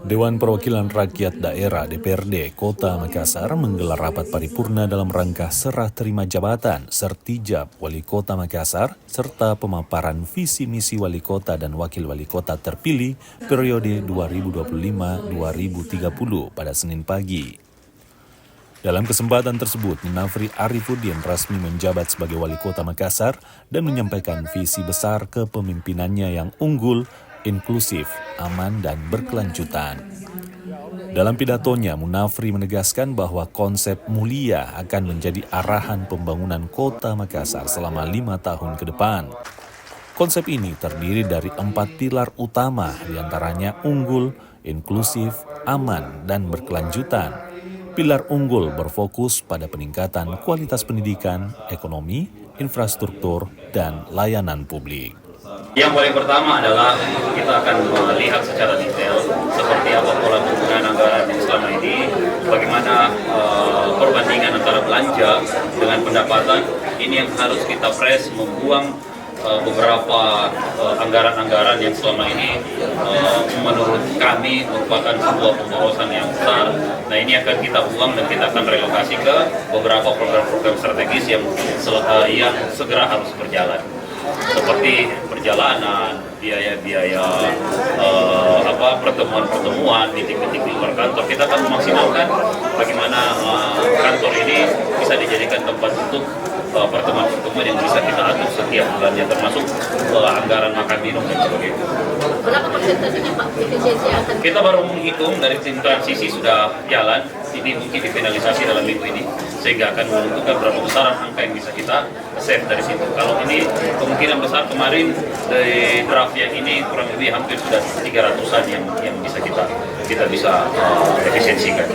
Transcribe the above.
Dewan Perwakilan Rakyat Daerah DPRD Kota Makassar menggelar rapat paripurna dalam rangka serah terima jabatan Sertijab Wali Kota Makassar serta pemaparan visi misi Wali Kota dan Wakil Wali Kota terpilih periode 2025-2030 pada Senin pagi. Dalam kesempatan tersebut, Munafri Arifuddin resmi menjabat sebagai Wali Kota Makassar dan menyampaikan visi besar kepemimpinannya yang unggul, inklusif, aman, dan berkelanjutan. Dalam pidatonya, Munafri menegaskan bahwa konsep mulia akan menjadi arahan pembangunan Kota Makassar selama 5 tahun ke depan. Konsep ini terdiri dari 4 pilar utama, diantaranya unggul, inklusif, aman, dan berkelanjutan. Pilar unggul berfokus pada peningkatan kualitas pendidikan, ekonomi, infrastruktur, dan layanan publik. Yang paling pertama adalah kita akan melihat secara detail seperti apa pola penggunaan anggaran yang selama ini, bagaimana perbandingan antara belanja dengan pendapatan. Ini yang harus kita press, membuang beberapa anggaran-anggaran yang selama ini menurut kami merupakan sebuah pemborosan yang besar. Nah, ini akan kita buang dan kita akan relokasi ke beberapa program-program strategis yang segera harus berjalan, seperti perjalanan, biaya-biaya pertemuan-pertemuan, meeting-meeting di luar kantor. Kita akan memaksimalkan bagaimana kantor ini bisa dijadikan tempat untuk pertemuan-pertemuan yang bisa kita atur setiap bulannya, termasuk anggaran makan minum dan sebagainya. Berapa persentasenya Pak efisiensi akan? Kita baru menghitung dari tim transisi sudah jalan, ini mungkin difinalisasi dalam minggu ini, sehingga akan menentukan berapa besar angka yang bisa kita save dari situ. Kalau ini kemungkinan besar, kemarin dari draft yang ini kurang lebih hampir sudah 300-an yang bisa kita bisa efisiensikan.